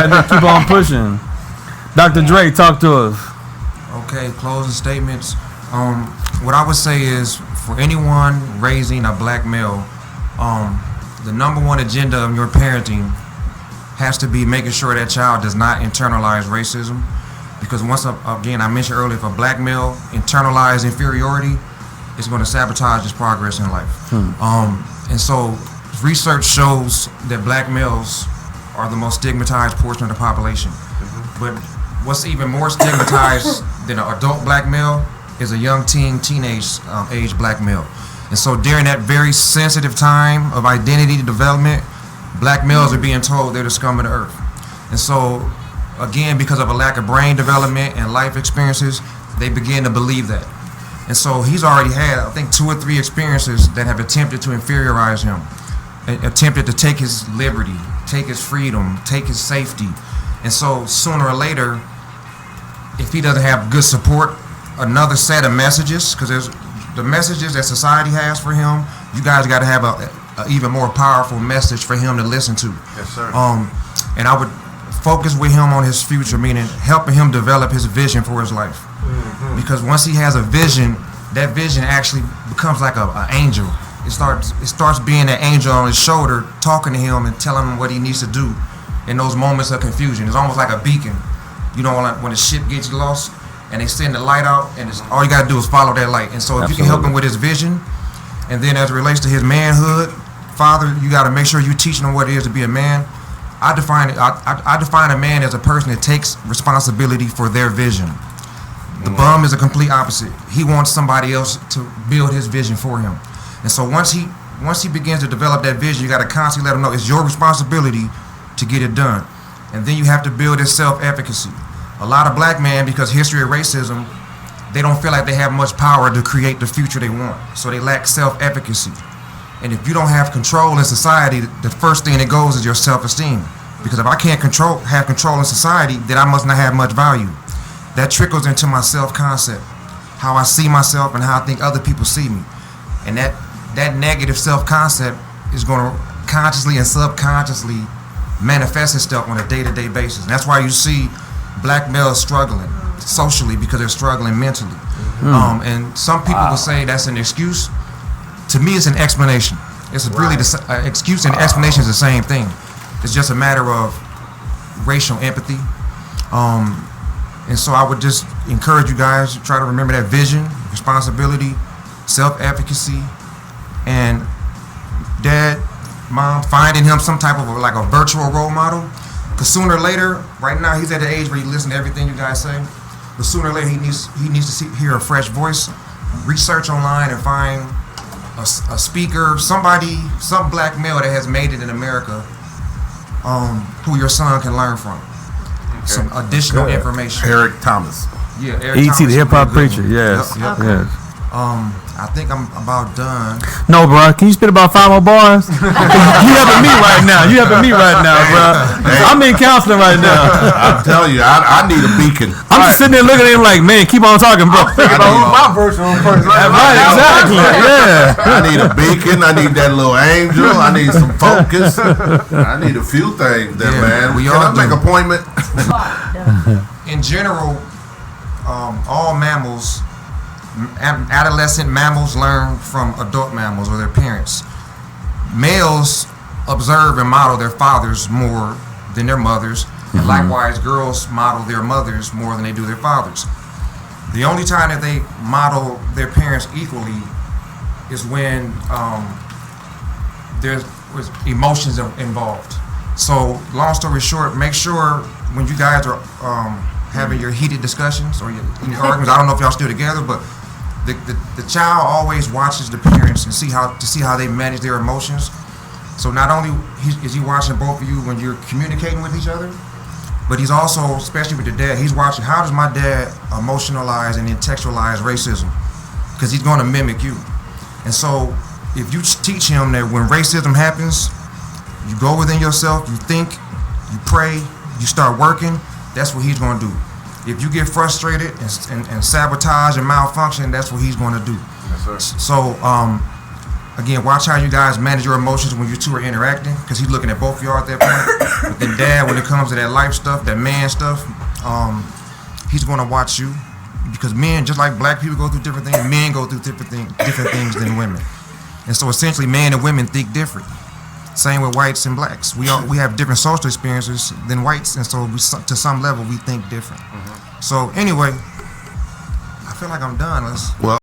and then keep on pushing. Dr. Dre, talk to us. Okay, closing statements. What I would say is, for anyone raising a black male, the number one agenda of your parenting has to be making sure that child does not internalize racism. Because once again, I mentioned earlier, if a black male internalizes inferiority, it's going to sabotage his progress in life. And so research shows that black males are the most stigmatized portion of the population. But what's even more stigmatized than an adult black male is a young teenage age black male. And so during that very sensitive time of identity development, black males are being told they're the scum of the earth. And so, again, because of a lack of brain development and life experiences, they begin to believe that. And so he's already had, I think, 2 or 3 experiences that have attempted to inferiorize him, attempted to take his liberty, take his freedom, take his safety. And so sooner or later, if he doesn't have good support, another set of messages, because there's the messages that society has for him, you guys got to have a even more powerful message for him to listen to. Yes, sir. And I would focus with him on his future, meaning helping him develop his vision for his life. Because once he has a vision, that vision actually becomes like an angel. It starts being an angel on his shoulder, talking to him and telling him what he needs to do in those moments of confusion. It's almost like a beacon. You know, when the ship gets lost and they send the light out, and all you got to do is follow that light. And so if you can help him with his vision, and then as it relates to his manhood, father, you got to make sure you teaching him what it is to be a man. I define a man as a person that takes responsibility for their vision. The bum is a complete opposite. He wants somebody else to build his vision for him. And so once he begins to develop that vision, you got to constantly let him know it's your responsibility to get it done. And then you have to build his self-efficacy. A lot of black men, because history of racism, they don't feel like they have much power to create the future they want. So they lack self-efficacy. And if you don't have control in society, the first thing that goes is your self-esteem. Because if I can't have control in society, then I must not have much value. That trickles into my self-concept, how I see myself and how I think other people see me. And that negative self-concept is going to consciously and subconsciously manifest itself on a day-to-day basis. And that's why you see black males struggling socially, because they're struggling mentally. And some people will say that's an excuse. To me, it's an explanation. It's really the excuse and explanation is the same thing. It's just a matter of racial empathy. And so I would just encourage you guys to try to remember that vision, responsibility, self-efficacy, and dad, mom, finding him some type of like a virtual role model. Because sooner or later, right now he's at the age where he listens to everything you guys say. But sooner or later he needs to hear a fresh voice. Research online and find a speaker, some black male that has made it in America, who your son can learn from. Okay. Some additional information. Eric Thomas. Yeah, Eric E.T. Thomas the hip hop preacher. Yes. Yep. Yes. I think I'm about done. No, bro. Can you spit about 5 more bars? You helping me right now. Bro. Hey. I'm in counseling right now. I'm telling you, I need a beacon. I'm just sitting there looking at him like, man, keep on talking, bro. My version on first. Right, exactly. Yeah. I need a beacon. I need that little angel. I need some focus. I need a few things there, man. Can I make an appointment? In general, all mammals, adolescent mammals learn from adult mammals or their parents. Males observe and model their fathers more than their mothers, and likewise girls model their mothers more than they do their fathers. The only time that they model their parents equally is when there's emotions involved. So long story short, make sure when you guys are having your heated discussions or your arguments, I don't know if y'all still together, but the child always watches the parents and see how they manage their emotions. So not only is he watching both of you when you're communicating with each other, but he's also, especially with the dad, he's watching how does my dad emotionalize and intellectualize racism, because he's going to mimic you. And so if you teach him that when racism happens, you go within yourself, you think, you pray, you start working, that's what he's going to do. If you get frustrated and sabotage and malfunction, that's what he's going to do. Yes, sir. So, again, watch how you guys manage your emotions when you two are interacting, because he's looking at both of y'all at that point. But then dad, when it comes to that life stuff, that man stuff, he's going to watch you, because men, just like black people go through different things, men go through different things than women. And so essentially, men and women think different. Same with whites and blacks. We have different social experiences than whites, and so to some level we think different. So anyway, I feel like I'm done.